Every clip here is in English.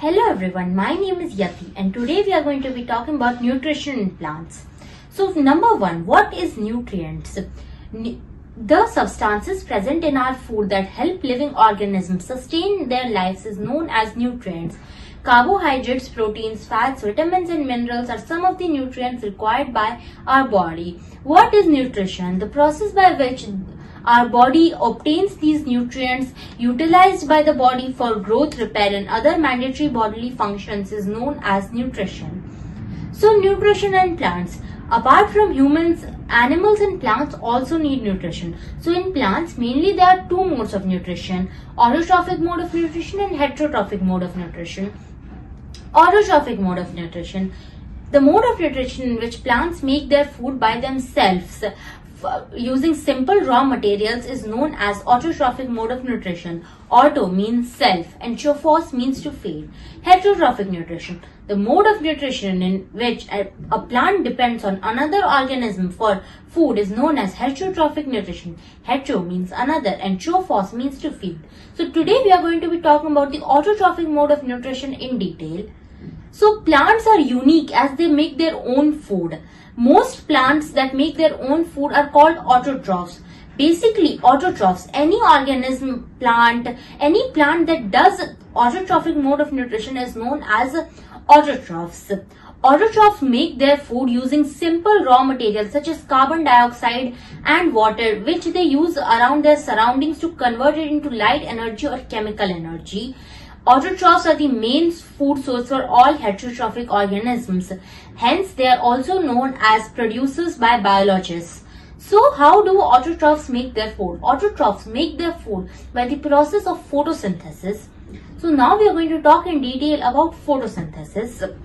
Hello everyone, my name is Yatee and today we are going to be talking about nutrition in plants. So number one, what is nutrients? The substances present in our food that help living organisms sustain their lives is known as nutrients. Carbohydrates, proteins, fats, vitamins and minerals are some of the nutrients required by our body. What is nutrition? The process by which our body obtains these nutrients utilized by the body for growth, repair and other mandatory bodily functions is known as nutrition. So nutrition in plants. Apart from humans, animals and plants also need nutrition. So in plants, mainly there are two modes of nutrition: autotrophic mode of nutrition and heterotrophic mode of nutrition. Autotrophic mode of nutrition. The mode of nutrition in which plants make their food by themselves using simple raw materials is known as autotrophic mode of nutrition. Auto means self and trophos means to feed. Heterotrophic nutrition. The mode of nutrition in which a plant depends on another organism for food is known as heterotrophic nutrition. Hetero means another and trophos means to feed. So today we are going to be talking about the autotrophic mode of nutrition in detail. So plants are unique as they make their own food. Most plants that make their own food are called autotrophs. Basically, autotrophs, any organism, plant, any plant that does autotrophic mode of nutrition is known as autotrophs. Autotrophs make their food using simple raw materials such as carbon dioxide and water, which they use around their surroundings to convert it into light energy or chemical energy. Autotrophs are the main food source for all heterotrophic organisms. Hence, they are also known as producers by biologists. So, how do autotrophs make their food? Autotrophs make their food by the process of photosynthesis. So, now we are going to talk in detail about photosynthesis.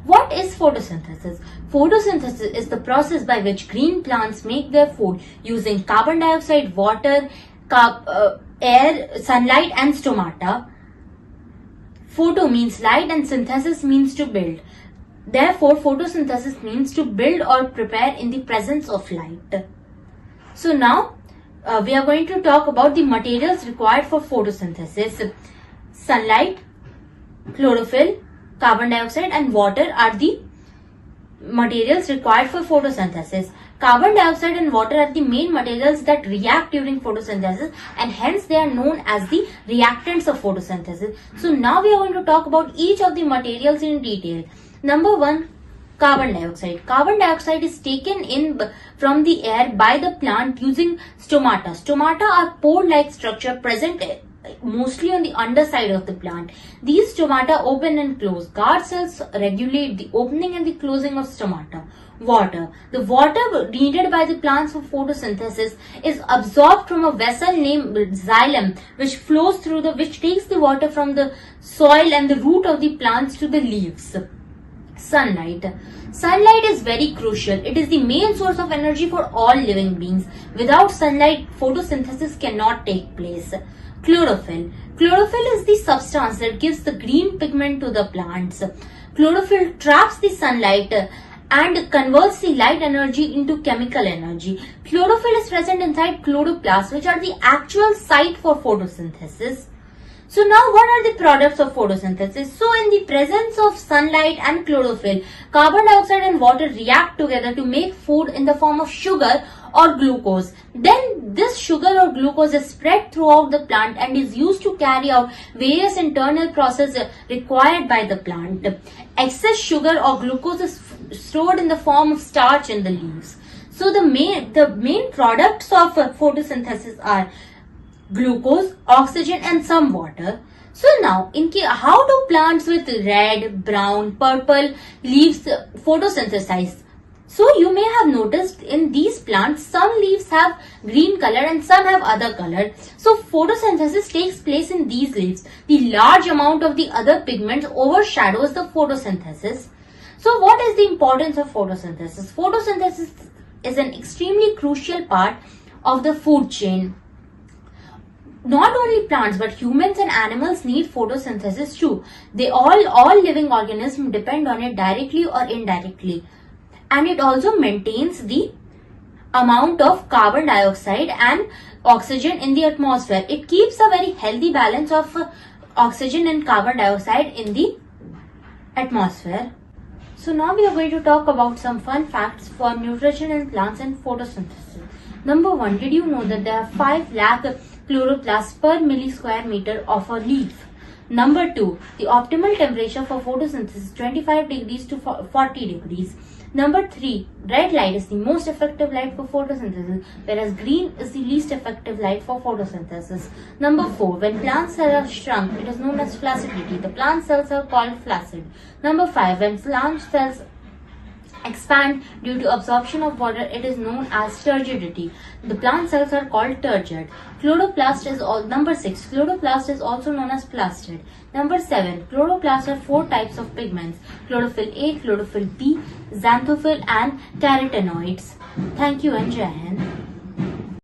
What is photosynthesis? Photosynthesis is the process by which green plants make their food using carbon dioxide, water, air, sunlight and stomata. Photo means light and synthesis means to build. Therefore, photosynthesis means to build or prepare in the presence of light. So now, we are going to talk about the materials required for photosynthesis. Sunlight, chlorophyll, carbon dioxide and water are the materials required for photosynthesis. Carbon dioxide and water are the main materials that react during photosynthesis and hence they are known as the reactants of photosynthesis. So now we are going to talk about each of the materials in detail. Number one, carbon dioxide. Carbon dioxide is taken in from the air by the plant using stomata. Stomata are pore-like structure present mostly on the underside of the plant. These stomata open and close. Guard cells regulate the opening and the closing of stomata. Water. The water needed by the plants for photosynthesis is absorbed from a vessel named xylem, which takes the water from the soil and the root of the plants to the leaves. Sunlight. Sunlight is very crucial. It is the main source of energy for all living beings. Without sunlight, photosynthesis cannot take place. Chlorophyll. Chlorophyll is the substance that gives the green pigment to the plants. Chlorophyll traps the sunlight and converts the light energy into chemical energy. Chlorophyll is present inside chloroplasts, which are the actual site for photosynthesis. So now what are the products of photosynthesis? So in the presence of sunlight and chlorophyll, carbon dioxide and water react together to make food in the form of sugar or glucose. Then this sugar or glucose is spread throughout the plant and is used to carry out various internal processes required by the plant. Excess sugar or glucose is stored in the form of starch in the leaves. So the main products of photosynthesis are glucose, oxygen and some water. So now, how do plants with red, brown, purple leaves photosynthesize? So you may have noticed in these plants, some leaves have green color and some have other color. So photosynthesis takes place in these leaves. The large amount of the other pigments overshadows the photosynthesis. So what is the importance of photosynthesis? Photosynthesis is an extremely crucial part of the food chain. Not only plants but humans and animals need photosynthesis too. All living organisms depend on it directly or indirectly. And it also maintains the amount of carbon dioxide and oxygen in the atmosphere. It keeps a very healthy balance of oxygen and carbon dioxide in the atmosphere. So now we are going to talk about some fun facts for nutrition in plants and photosynthesis. Number 1, did you know that there are 5 lakh chloroplasts per milli square meter of a leaf? Number 2, the optimal temperature for photosynthesis is 25 degrees to 40 degrees. Number 3, red light is the most effective light for photosynthesis, whereas green is the least effective light for photosynthesis. Number 4, when plant cells are shrunk, it is known as flaccidity. The plant cells are called flaccid. Number 5, when plant cells expand due to absorption of water, it is known as turgidity. The plant cells are called turgid. Number 6, chloroplast is also known as plastid. Number 7, chloroplasts are 4 types of pigments: chlorophyll A, chlorophyll B, xanthophyll and carotenoids. Thank you and Jai Hind.